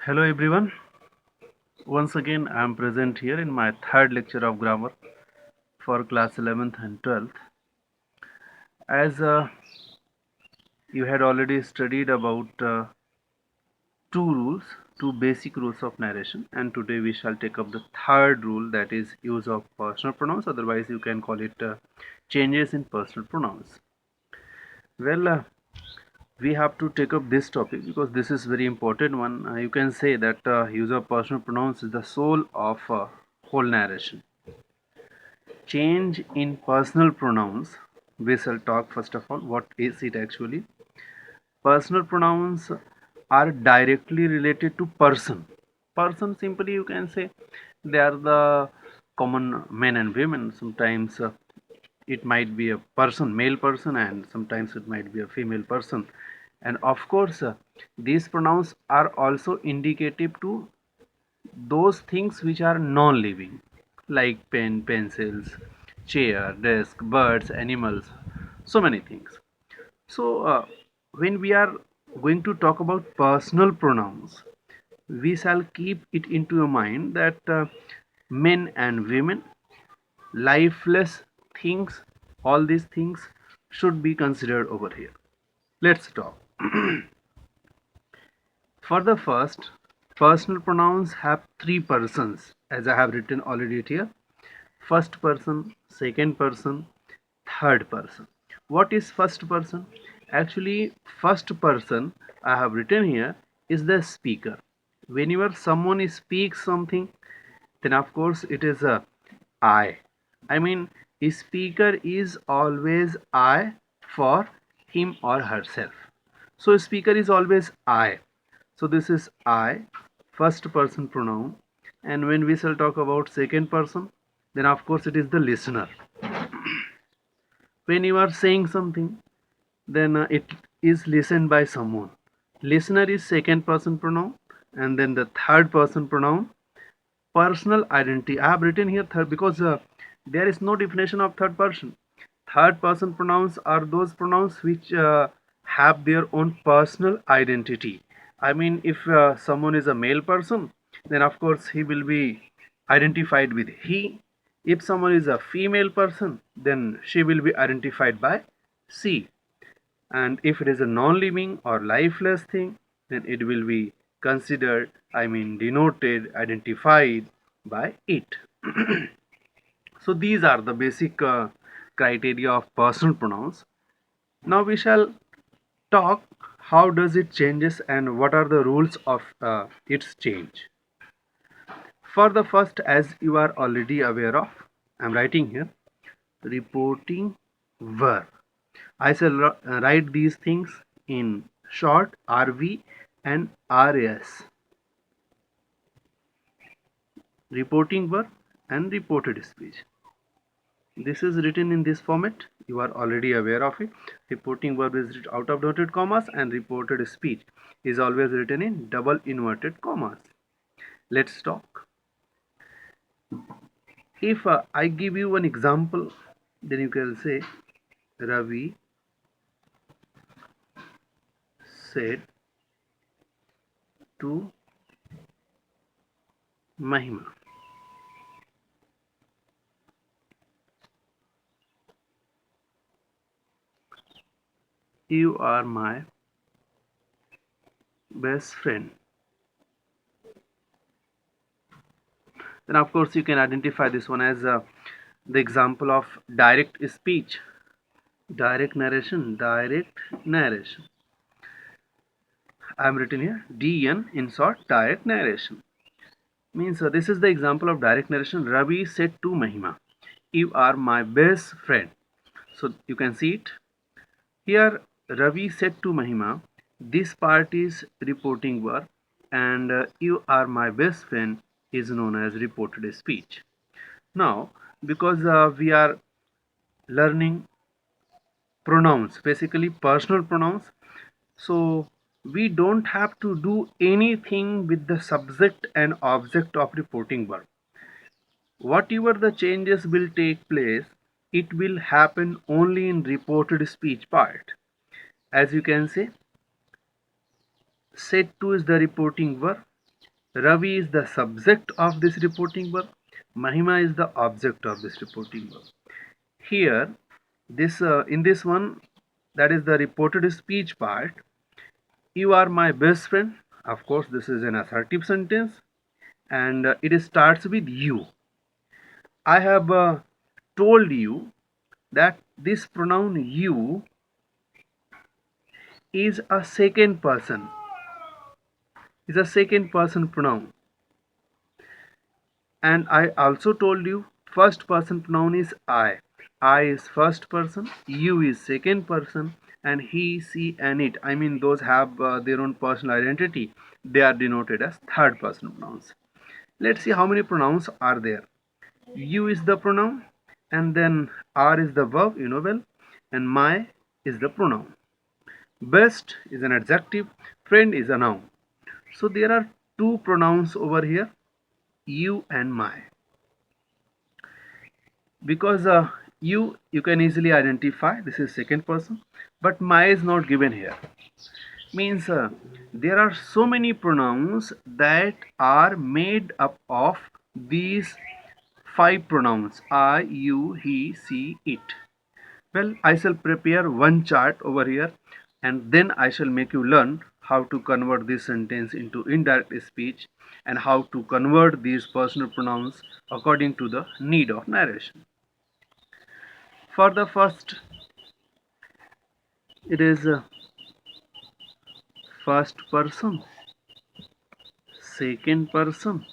Hello everyone. Once again I am present here in my third lecture of grammar for class 11th and 12th. As you had already studied about two rules, two basic rules of narration, and today we shall take up the third rule, that is use of personal pronouns, otherwise you can call it changes in personal pronouns. Well, we have to take up this topic because this is very important one. You can say that use of personal pronouns is the soul of whole narration. Change in personal pronouns, we shall talk first of all what is it actually. Personal pronouns are directly related to person. Simply you can say they are the common men and women. Sometimes it might be a person, male person, and sometimes it might be a female person. And of course these pronouns are also indicative to those things which are non-living, like pen, pencils, chair, desk, birds, animals, so many things. So when we are going to talk about personal pronouns, we shall keep it into your mind that men and women, lifeless things, all these things should be considered over here. Let's talk. For the first, personal pronouns have three persons, as I have written already here. First person, second person, third person. What is first person? Actually, first person I have written here is the speaker. Whenever someone speaks something, then of course it is a I. I mean, a speaker is always I for him or herself. So speaker is always I. So this is I, first person pronoun. And when we shall talk about second person, then of course it is the listener. When you are saying something, then it is listened by someone. Listener is second person pronoun, and then the third person pronoun, personal identity. I have written here third because there is no definition of third person. Third person pronouns are those pronouns which have their own personal identity. I mean, if someone is a male person, then of course he will be identified with he. If someone is a female person, then she will be identified by she. And if it is a non-living or lifeless thing, then it will be considered, I mean denoted, identified by it. So these are the basic criteria of personal pronouns. Now we shall talk how does it changes and what are the rules of its change. For the first, as you are already aware of, I am writing here reporting verb. I shall write these things in short, RV and RS. Reporting verb and reported speech. This is written in this format. You are already aware of it. Reporting verb is out of dotted commas, and reported speech is always written in double inverted commas. Let's talk. If I give you an example, then you can say Ravi said to Mahima, you are my best friend. Then of course you can identify this one as the example of direct speech, direct narration, direct narration. I am written here DN in short, direct narration. Means this is the example of direct narration. Ravi said to Mahima, you are my best friend. So you can see it here. Ravi said to Mahima, this part is reporting verb, and you are my best friend is known as reported speech. Now because we are learning pronouns, basically personal pronouns, so we don't have to do anything with the subject and object of reporting verb. Whatever the changes will take place, it will happen only in reported speech part. As you can say, said to is the reporting verb, Ravi is the subject of this reporting verb. Mahima is the object of this reporting verb. Here, this in this one, that is the reported speech part. You are my best friend. Of course, this is an assertive sentence, and it starts with you. I have told you that this pronoun you is a second person. Is a second person pronoun. And I also told you first person pronoun is I. I is first person, you is second person, and he, she, and it. I mean, those have their own personal identity. They are denoted as third person pronouns. Let's see how many pronouns are there. You is the pronoun, and then are is the verb, you know well, and my is the pronoun. Best is an adjective, friend is a noun. So there are two pronouns over here, you and my. Because you can easily identify this is second person, but my is not given here. Means there are so many pronouns that are made up of these five pronouns: I, you, he, she, it. Well, I shall prepare one chart over here, and then I shall make you learn how to convert this sentence into indirect speech and how to convert these personal pronouns according to the need of narration. For the first, it is first person, second person,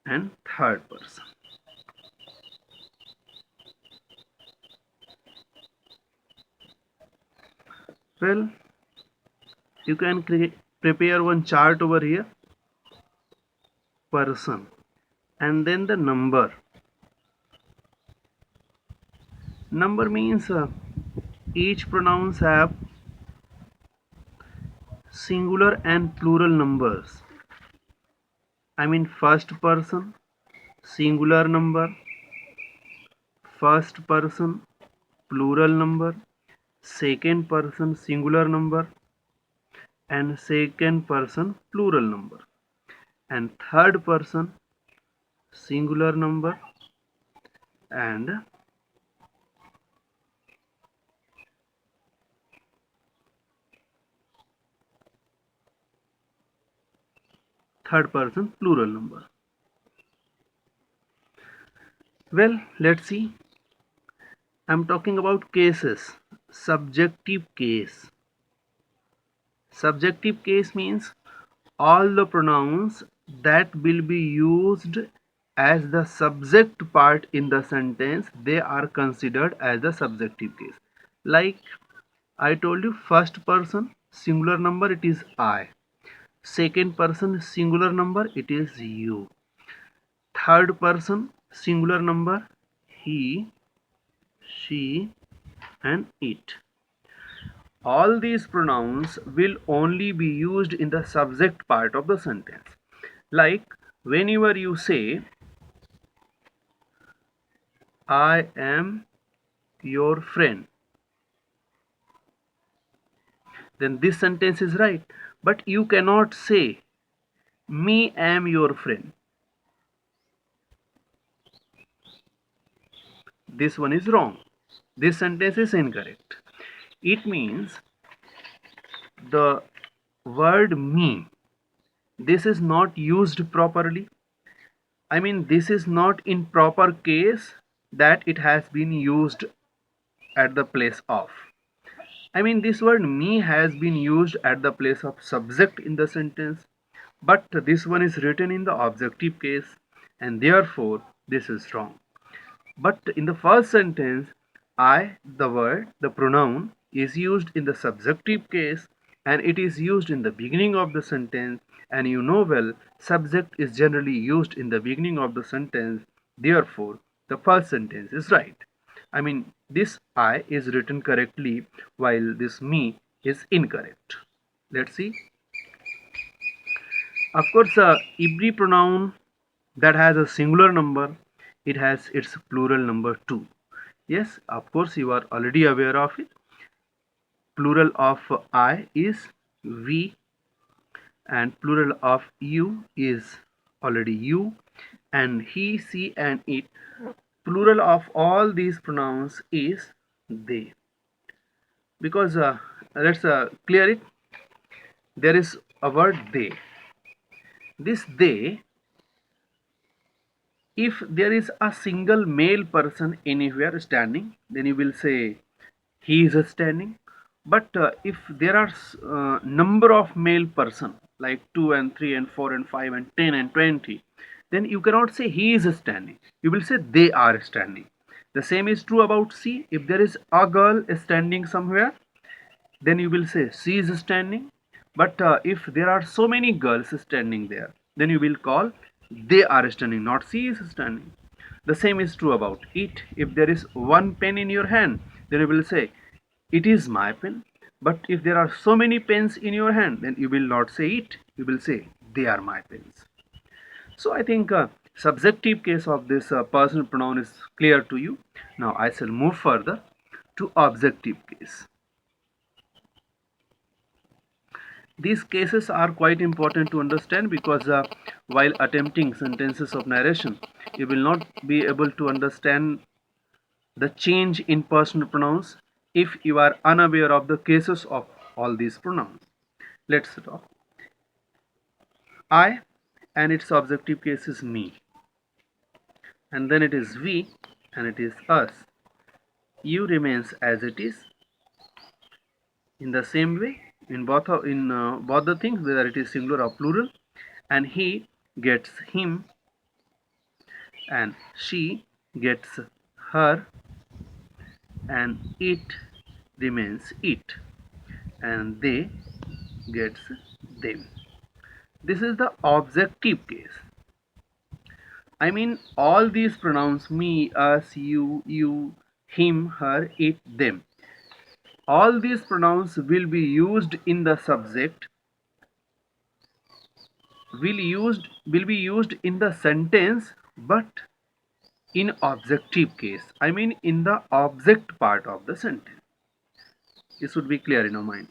and third person. Well, you can prepare one chart over here, person, and then the number. Number means each pronouns have singular and plural numbers. I mean first person, singular number, first person, plural number, second person, singular number, and second person, plural number, and third person, singular number, and third person, plural number. Well, let's see. I'm talking about cases. Subjective case. Subjective case means all the pronouns that will be used as the subject part in the sentence, they are considered as the subjective case. Like I told you, first person singular number, it is I. Second person singular number, it is you. Third person singular number, he, she, and it. All these pronouns will only be used in the subject part of the sentence. Like whenever you say, I am your friend, then this sentence is right. But you cannot say, me am your friend. This one is wrong. This sentence is incorrect. It means the word me, this is not used properly. I mean, this is not in proper case that it has been used at the place of. I mean, this word me has been used at the place of subject in the sentence, but this one is written in the objective case, and therefore this is wrong. But in the first sentence, I, the word, the pronoun, is used in the subjective case, and it is used in the beginning of the sentence, and you know well, subject is generally used in the beginning of the sentence, therefore the first sentence is right. I mean, this I is written correctly while this me is incorrect. Let's see. Of course, every pronoun that has a singular number, it has its plural number too. Yes, of course, you are already aware of it. Plural of I is we, and plural of you is already you, and he, she, and it. Plural of all these pronouns is they. Because let's clear it. There is a word they. This they, if there is a single male person anywhere standing, then you will say he is standing. But if there are number of male person like 2 and 3 and 4 and 5 and 10 and 20, then you cannot say he is standing, you will say they are standing. The same is true about she. If there is a girl standing somewhere, then you will say she is standing. But if there are so many girls standing there, then you will call they are standing, not she is standing. The same is true about it. If there is one pen in your hand, then you will say it is my pen. But if there are so many pens in your hand, then you will not say it, you will say they are my pens. So I think subjective case of this personal pronoun is clear to you. Now I shall move further to objective case. These cases are quite important to understand because while attempting sentences of narration, you will not be able to understand the change in personal pronouns if you are unaware of the cases of all these pronouns. Let's talk. I, and its objective case is me, and then it is we, and it is us. You remains as it is. In the same way, in both the things, whether it is singular or plural, and he gets him, and she gets her, and it remains it, and they gets them. This is the objective case. I mean, all these pronouns, me, us, you, him, her, it, them, all these pronouns will be used in the subject, will be used in the sentence, but in objective case, I mean in the object part of the sentence. This should be clear in our mind.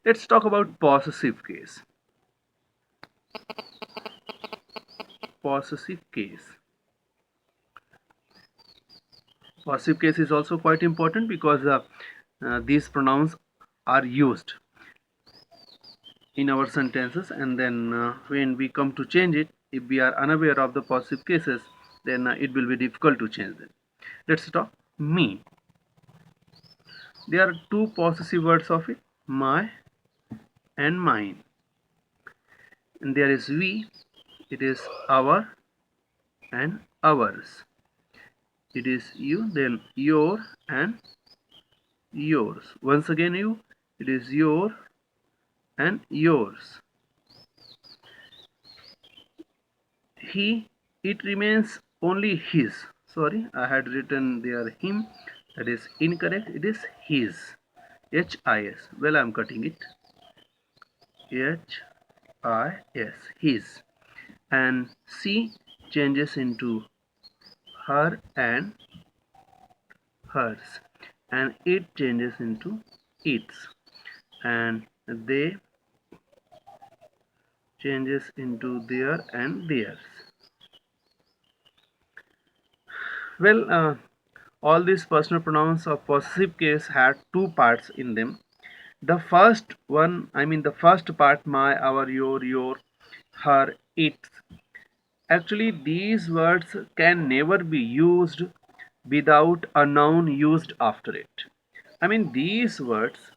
Let's talk about possessive case. Possessive case. Possessive case is also quite important because these pronouns are used in our sentences, and then when we come to change it, if we are unaware of the possessive cases, then it will be difficult to change them. Let's talk me. There are two possessive words of it, my and mine. And there is we, it is our and ours. It is you, then your and yours. Once again you, it is your and yours. He, it remains only his. Sorry, I had written there him. That is incorrect. It is his. H-I-S. Well, I am cutting it. H-I-S. His. And she changes into her and hers. And it changes into its. And they changes into their and theirs. Well, all these personal pronouns of possessive case had two parts in them. The first one, I mean the first part, my, our, your, her, its. Actually, these words can never be used without a noun used after it. I mean, these words